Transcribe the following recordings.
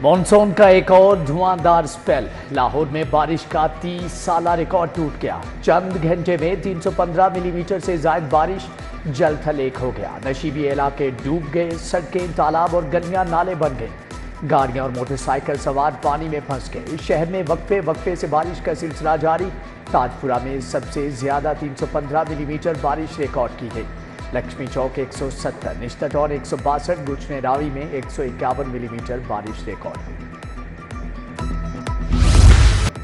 Monsoon का एक और धुआंधार स्पेल। लाहौर में बारिश का 30 साला रिकॉर्ड टूट गया। चंद घंटे में 315 मिलीमीटर से ज्यादा बारिश जल थल एक हो गया। नशीबी इलाके डूब गए, सड़कें, तालाब और गलियां नाले बन गए। गाड़ियां और मोटरसाइकिल सवार पानी में फंस गए। शहर में वक्फे वक्फे से बारिश का सिलसिला जारी। ताजपुरा में सबसे ज्यादा 315 मिलीमीटर बारिश रिकॉर्ड की गई। लक्ष्मी चौक 170, निश्तट और 162, गुचने रावी में 151 मिलीमीटर बारिश रिकॉर्ड हुई।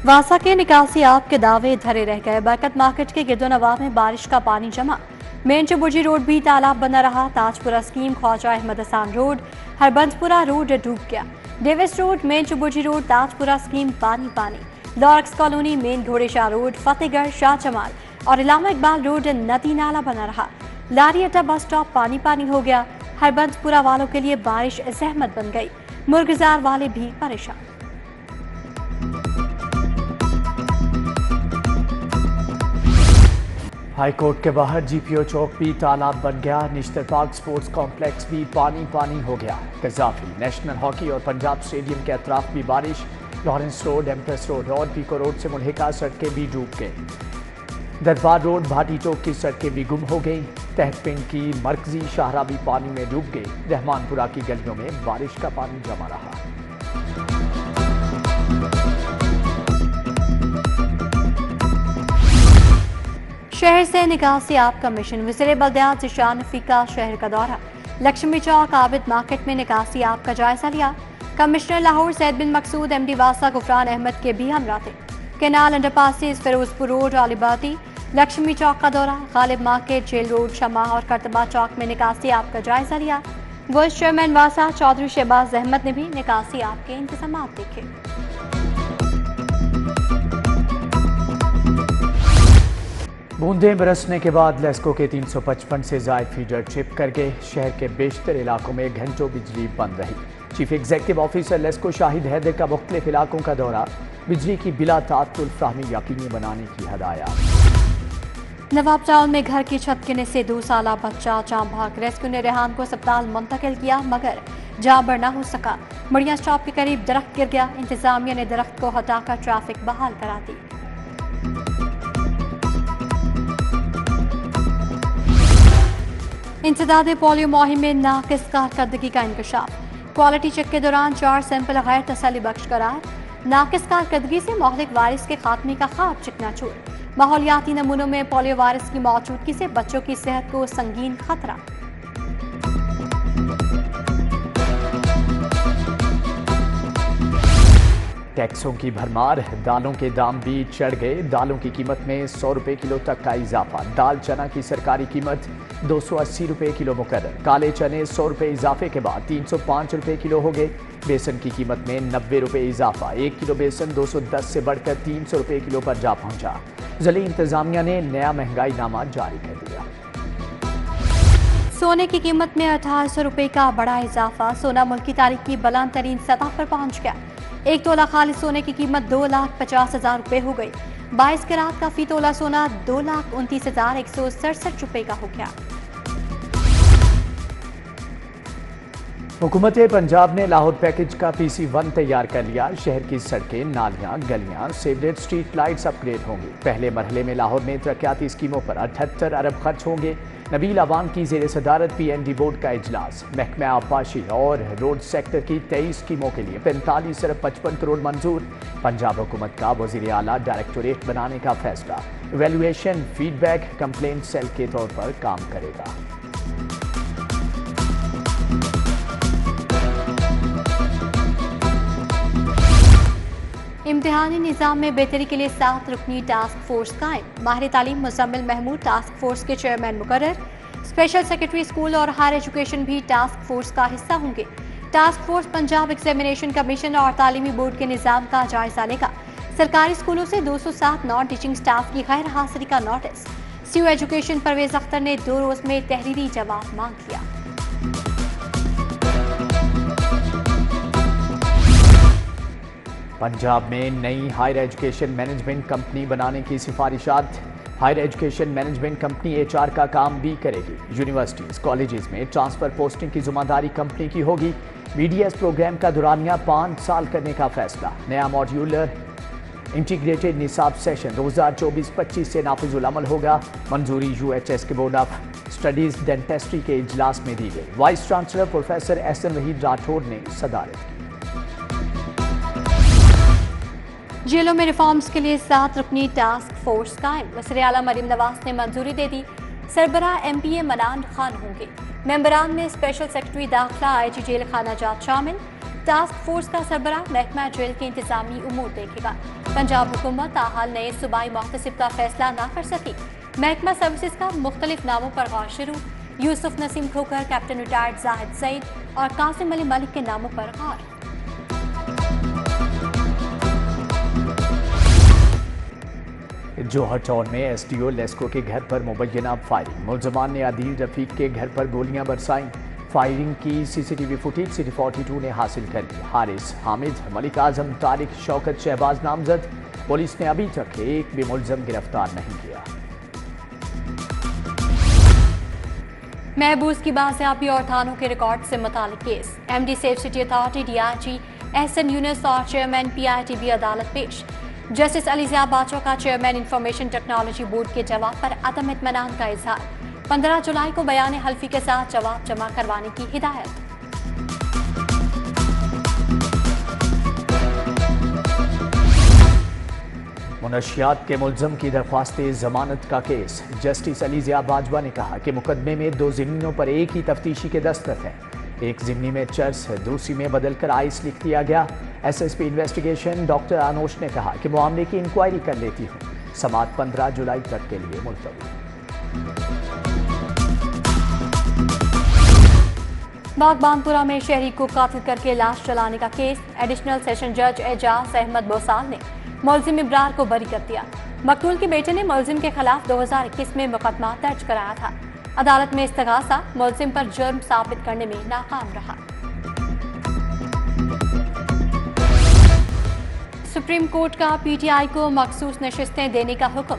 वासा के निकासी आप के दावे धरे रह गए। बरकत मार्केट के गिरदोनवा में बारिश का पानी जमा। मेन चुबुर्जी रोड भी तालाब बना रहा। Tajpura scheme, Khawaja Ahmad Hassan road, Harbanspura road डूब गया। Davis road, main Chauburji road, Tajpura scheme पानी पानी। लॉर्क्स कॉलोनी, मेन घोड़ेशाह रोड, फतेहगढ़, शाह जमाल और इलामा इकबाल रोड नदी नाला बना रहा। लारी अड्डा बस स्टॉप पानी पानी हो गया। हरबंसपुरा वालों के लिए बारिश जहमत बन गई। मुर्गजार वाले भी परेशान। हाई कोर्ट के बाहर जीपीओ चौक भी तालाब बन गया। निश्तर पार्क स्पोर्ट्स कॉम्प्लेक्स भी पानी पानी हो गया। कजाफी, नेशनल हॉकी और पंजाब स्टेडियम के अतराफ भी बारिश। लॉरेंस रोड, एम्प्रेस रोड और पीको रोड से मुल्हिका सड़कें भी डूब गई। दरबार रोड, भाटी चौक की सड़कें भी गुम हो गई। तहतपिंड की मरकजी शाहरा भी पानी में डूब गई। रहमानपुरा की गलियों में बारिश का पानी जमा रहा। शहर से निकासी आप का मिशन। वज़ीर बल्दियात ज़िशान फीका शहर का दौरा। लक्ष्मी चौक, आबिद मार्केट में निकासी आप का जायजा लिया। कमिश्नर लाहौर सैयद बिन मकसूद, एमडी वासा गुफरान अहमद के भी हमरा थे। केनाल, अंडरपासेस, फिरोजपुर रोड, अलीबाती, लक्ष्मी चौक का दौरा। Ghalib market, jail road, Shama और करतबा चौक में निकासी आप का जायजा लिया। वाइस चेयरमैन वासा चौधरी शहबाज अहमद ने भी निकासी आप के इंतजाम देखे। बूंदें बरसने के बाद लेस्को के 355 से ज्यादा फीडर ट्रिप कर गए। शहर के बेशतर इलाकों में घंटों बिजली बंद रही। Chief executive officer LESCO Shahid Haider का मुख्तलिफ इलाकों का दौरा। बिजली की बिला तात्तुल फ्राहमी यकीनी बनाने की हदायत। नवाब टाउन में घर की छत गिरने से 2 साला बच्चा जाम भाग। रेस्क्यू ने रेहान को अस्पताल मुंतकिल किया मगर जाम बरना हो सका। मड़िया स्टॉप के करीब दरख्त गिर गया। इंतजामिया ने दरख्त को हटाकर ट्रैफिक बहाल करा दी। इंसदादे पोलियो मुहिम में नाकिस कारकर्दगी का इंकशाफ। क्वालिटी चेक के दौरान 4 सैंपल गैर तसल्ली बख्श करार। नाकिस कारकर्दगी से मोहलिक वायरस के खात्मे का ख्वाब चिकनाचूर। माहौलियाती नमूनों में पोलियो वायरस की मौजूदगी से बच्चों की सेहत को संगीन खतरा। टैक्सों की भरमार, दालों के दाम भी चढ़ गए। दालों की कीमत में 100 रुपए किलो तक का इजाफा। दाल चना की सरकारी कीमत 280 रुपए किलो मुकर्रर। काले चने 100 रुपए इजाफे के बाद 305 रुपए किलो हो गए। बेसन की कीमत में 90 रुपए इजाफा। 1 किलो बेसन 210 से बढ़कर 300 रुपए किलो पर जा पहुंचा। जिला इंतजामिया ने नया महंगाई नामा जारी कर दिया। सोने की कीमत में 1800 रुपए का बड़ा इजाफा। सोना मुल्क की तारीख की बुलंद तरीन सतह पर पहुंच गया। 1 तोला खाली सोने की कीमत 2,50,000 रुपए हो गई। 22 कैरात का फी तोला सोना 2,29,167 रुपए का हो गया। हुकूमत पंजाब ने लाहौर पैकेज का PC1 तैयार कर लिया। शहर की सड़कें, नालियां, गलियां, सेवरेज स्ट्रीट लाइट्स अपग्रेड होंगी। पहले मरहले में लाहौर में तरक्याती स्कीमों पर 78 अरब खर्च होंगे। नबील अवान की ज़ेर सदारत PND बोर्ड का इजलास। महकमा आबपाशी और रोड सेक्टर की 23 स्कीमों के लिए 45 अरब 55 करोड़ मंजूर। पंजाब हुकूमत का वज़ीर आला डायरेक्टोरेट बनाने का फैसला। इवैल्यूएशन, फीडबैक, कंप्लेंट सेल के तौर पर काम करेगा। इम्तिहानी निज़ाम में बेहतरी के लिए 7 रुकनी टास्क फोर्स कायम। माहिर तालीम मुज़म्मिल महमूद टास्क फोर्स के चेयरमैन मुकर्रर। स्पेशल सेक्रेटरी स्कूल और हायर एजुकेशन भी टास्क फोर्स का हिस्सा होंगे। Task force Punjab examination commission और तालीमी बोर्ड के निज़ाम का जायजा लेगा। सरकारी स्कूलों से 207 नॉन टीचिंग स्टाफ की गैर हाजिरी का नोटिस। सीओ एजुकेशन परवेज अख्तर ने 2 रोज में तहरीरी जवाब मांग लिया। पंजाब में नई हायर एजुकेशन मैनेजमेंट कंपनी बनाने की सिफारिशात। Higher education management company HR का काम भी करेगी। यूनिवर्सिटीज, कॉलेजेस में ट्रांसफर पोस्टिंग की जिम्मेदारी कंपनी की होगी। BDS प्रोग्राम का दुरानिया 5 साल करने का फैसला। नया मॉड्यूलर इंटीग्रेटेड निसाब सेशन 2024-25 से नाफिजुल अमल होगा। मंजूरी UHS के बोर्ड ऑफ स्टडीज डेंटिस्ट्री के इजलास में दी गई। Vice chancellor professor SN Waheed Rathore ने सदारत की। जेलों में रिफॉर्म्स के लिए 7 रुकनी टास्क फोर्स कायम। वज़ीर आला मरीम नवाज ने मंजूरी दे दी। सरबराह MPA मनान खान होंगे। मेंबरान में स्पेशल सेक्रेटरी दाखिला IG जेल खाना जात शामिल। टास्क फोर्स का सरबराह महकमा जेल के इंतजामी उमूर देखेगा। पंजाब हुकूमत ताहाल नए सूबाई मुख्तसिब का फैसला ना कर सकी। महकमा सर्विसेज का मुख्तलिफ नामों पर गौर शुरू। यूसुफ नसीम खोकर, कैप्टन रिटायर्ड जाहिद सईद और कासिम अली मलिक के नामों पर गौर। जोहर टाउन में SDO लेस्को के घर पर मुबैना फायरिंग। मुलजमान ने आदिल रफीक के घर पर गोलियां बरसाईं। फायरिंग की CCTV फुटेज सिटी 42 ने हासिल कर ली। हारिस, हामिद, मलिक आजम, तारिक, शौकत, शहबाज नामजद। पुलिस ने अभी तक एक भी मुलजम गिरफ्तार नहीं किया। महबूस की बाजियाबी और थानों के रिकॉर्ड से मुतालिक case. MD safe city authority DIG SN Yunus और चेयरमैन PITB अदालत पेश। जस्टिस अलीज़िया बाचो का चेयरमैन इंफॉर्मेशन टेक्नोलॉजी बोर्ड के जवाब पर अदम इत्मीनान का इजहार। 15 जुलाई को बयान हल्फी के साथ जवाब जमा करवाने की हिदायत। मुनशियात के मुलजम की दरख्वास्त जमानत का केस। जस्टिस अलीज़िया बाजवा ने कहा कि मुकदमे में 2 ज़िम्मियों पर एक ही तफ्तीशी के दस्तखत हैं। एक ज़िम्मी में चर्स, दूसरी में बदलकर आइस लिख दिया गया। SSP इन्वेस्टिगेशन डॉक्टर आनोश ने कहा कि मामले की इंक्वायरी कर लेती हूँ। समाअत 15 जुलाई तक के लिए मुलतवी। बागबानपुरा में शहरी को कातिल करके लाश जलाने का केस। एडिशनल सेशन जज एजाज अहमद बोसाल ने मुलजिम इब्रार को बरी कर दिया। मकतूल के बेटे ने मुलजिम के खिलाफ 2021 में मुकदमा दर्ज कराया था। अदालत में इस्तगासा मुलजिम पर जुर्म साबित करने में नाकाम रहा। सुप्रीम कोर्ट का PTI को मखसूस नशिस्तें देने का हुक्म।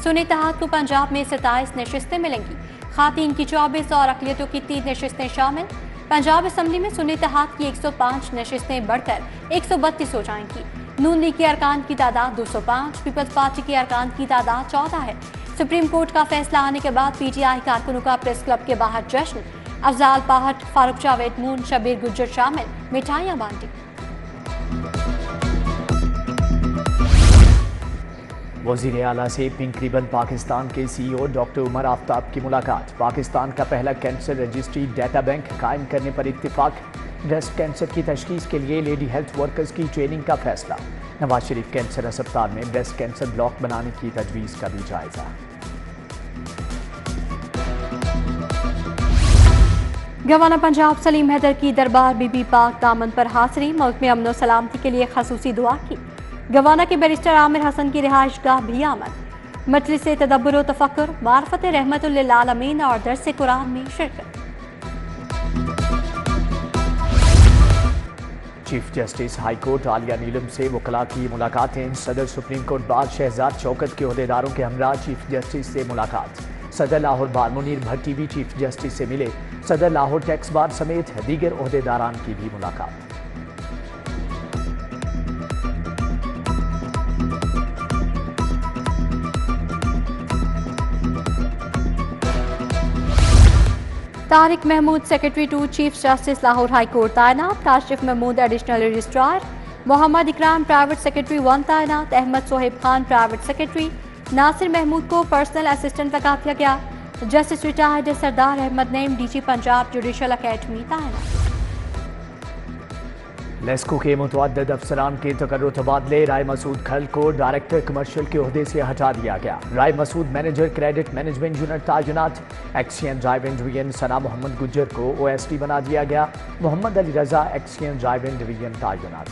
सुन्नी इत्तेहाद को पंजाब में 27 नशिस्तें मिलेंगी। खातीन की 24 और अक़लियतों की 3 नशिस्तें शामिल। पंजाब असम्बली में सुन्नी इत्तेहाद की 105 नशिस्तें बढ़कर 132 हो जाएंगी। नून लीग के अरकान की तादाद 205, पीपल्स पार्टी के अरकान की तादाद 14 है। सुप्रीम कोर्ट का फैसला आने के बाद PTI कारकुनों का प्रेस क्लब के बाहर जश्न। अफजाल पाहट, फारूक जावेद मून, शबीर गुज्जर शामिल। मिठाइयाँ बांटी। वज़ीर आला से पिंक रिबन पाकिस्तान के CEO डॉक्टर उमर आफ्ताब की मुलाकात। पाकिस्तान का पहला कैंसर रजिस्ट्री डाटा बैंक कायम करने पर इत्तिफाक। ब्रेस्ट कैंसर की तशखीस के लिए लेडी हेल्थ वर्कर्स की ट्रेनिंग का फैसला। नवाज शरीफ कैंसर अस्पताल में ब्रेस्ट कैंसर ब्लॉक बनाने की तजवीज़ का भी जायजा। गवर्नर पंजाब सलीम हैदर की दरबार बीबी पाक दामन पर हाजिरी। मुल्क में अमन सलामती के लिए खसूसी दुआ की। गवर्नर के बैरिस्टर आमिर हसन की रिहाइश गाह भी आमद। मजलिस तदब्बुर व तफक्कुर, मारफत रहमतुल लिल आलमीन और दर्स कुरान में शिरकत। चीफ जस्टिस हाई कोर्ट आलिया नीलम से वकला की मुलाकातें। सदर supreme court bar Shahzad Shaukat के ओहदेदारों के हमरा चीफ जस्टिस से मुलाकात। सदर लाहौर बार मुनीर भट्टी भी चीफ जस्टिस से मिले। सदर लाहौर टैक्स बार समेत दीगर ओहदेदारान की भी मुलाकात। Tariq Mahmood secretary to chief justice Lahore high court तैनात। Kashif Mahmood additional registrar. Mohammad Ikram private secretary 1 तैनात। Ahmad Sohaib Khan private secretary. नासिर महमूद को पर्सनल असिस्टेंट लगा दिया गया। Justice retired Sardar Ahmad Naeem DG Punjab judicial academy तैनात। लेस्को के मुतअद्दिद अफसरान के तकर्रुर तबादले। राय मसूद खल को डायरेक्टर कमर्शियल के ओहदे से हटा दिया गया। Rai Masood manager credit management unit तैनात। XEN driving division Sana Mohammad Gujjar को OSD बना दिया गया। Mohammad Ali Raza XEN driving division तैनात।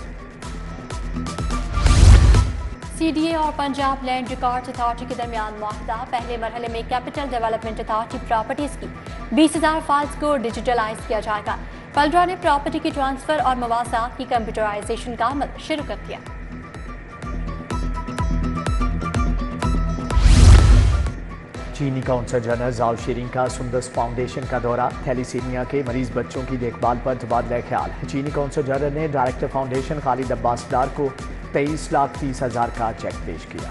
CDA और पंजाब लैंड रिकॉर्ड्स अथॉरिटी के दरमियान मुआहदा। पहले मरहले में कैपिटल डेवलपमेंट अथॉरिटी प्रॉपर्टीज की 20,000 फाइल्स को डिजिटलाइज किया जाएगा। पलरा ने प्रॉपर्टी की ट्रांसफर और मवासात की कंप्यूटराइजेशन का अमल शुरू कर दिया। چینی کونسل جنرل زاؤ شیرنگ کا سندس فاؤنڈیشن کا دورہ، تھیلیسیمیا کے مریض بچوں کی دیکھ بھال پر تبادلہ خیال۔ چینی کونسل جنرل نے ڈائریکٹر فاؤنڈیشن خالد عباس ڈار کو 23,30,000 کا چیک پیش کیا۔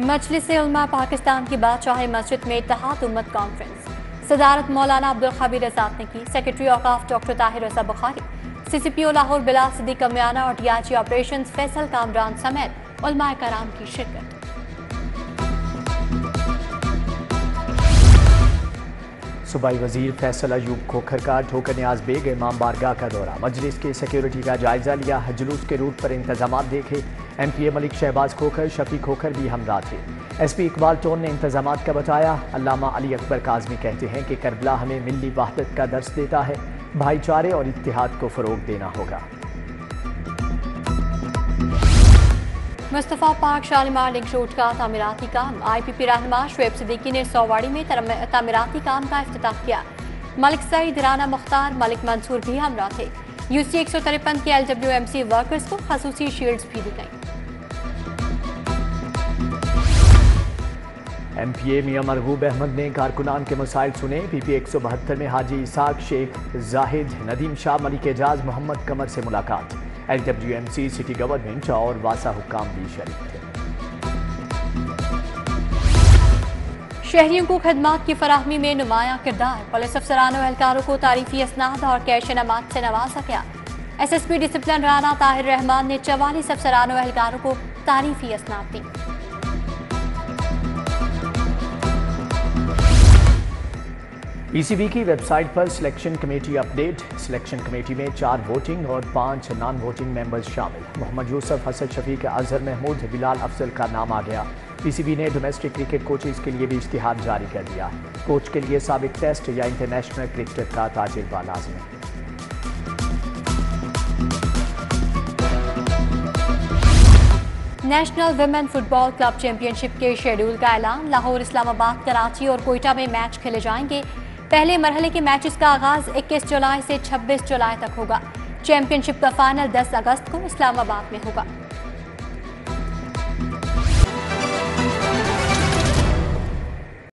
مجلس علماء پاکستان کی بادشاہ مسجد میں اتحاد امت کانفرنس، صدارت مولانا عبدالخبیر آزاد نے کی۔ سیکرٹری اوقاف doctor Tahir Raza Bukhari, C C P O Lahore Bilal Siddique Kamiana اور D I G operations Faisal Kamran سمیت علماء کرام کی شرکت۔ صوبائی وزیر فیصل ایوب کھوکھر کا ٹھوکر نیاز بیگ امام بارگاہ کا دورہ، مجلس کی سیکیورٹی کا جائزہ لیا، جلوس کے روٹ پر انتظامات دیکھے۔ ایم پی اے ملک شہباز کھوکھر، شفیع کھوکھر بھی ہمراہ تھے۔ ایس پی اقبال ٹون نے انتظامات کا بتایا۔ علامہ علی اکبر کاظمی کہتے ہیں کہ کربلا ہمیں ملی وحدت کا درس دیتا ہے، بھائی چارے اور اتحاد کو فروغ دینا ہوگا۔ مصطفیٰ پارک شالیمار لنک روڈ کا تعمیراتی کام، آئی پی پی رہنما شعیب صدیقی نے سوواڑی میں تعمیراتی کام کا افتتاح کیا۔ ملک سعید، رانا مختار، ملک منصور بھی ہمراہ تھے۔ یو سی 153 کے LWMC ورکرز کو خصوصی شیلڈز بھی دی گئیں۔ ایم پی اے میاں مرغوب احمد نے کارکنان کے مسائل سنے۔ پی پی 172 میں حاجی اسحاق، شیخ زاہد، ندیم شاہ، ملک اعجاز، محمد قمر سے ملاقات۔ LWMC سٹی گورنمنٹ اور واسا حکام بھی شریک تھے۔ شہریوں کو خدمات کی فراہمی میں نمایاں کردار، پولیس افسران و اہلکاروں کو تعریفی اسناد اور کیش انعامات سے نوازا گیا۔ S S P discipline Rana Tahir Rehman نے 44 افسران و اہلکاروں کو تعریفی اسناد دی۔ پی سی بی کی ویب سائٹ پر selection committee update, selection committee میں 4 ووٹنگ اور 5 نان ووٹنگ ممبرز شامل۔ محمد یوسف، حسن شفیق، اظہر محمود، بلال افضل کا نام آ گیا۔ پی سی بی نے ڈومیسٹک کرکٹ کوچز کے لیے بھی اشتہار جاری کر دیا۔ کوچ کے لیے سابق ٹیسٹ یا انٹرنیشنل کرکٹر کا تجربہ لازم ہے۔ نیشنل ویمن فٹ بال کلب چیمپئن شپ کے شیڈول کا اعلان، لاہور، اسلام آباد، کراچی اور کوئٹہ میں میچ کھیلے جائیں گے۔ پہلے مرحلے کے میچز کا آغاز 21 جولائی سے 26 جولائی تک ہوگا۔ چیمپئن شپ کا فائنل 10 اگست کو اسلام آباد میں ہوگا۔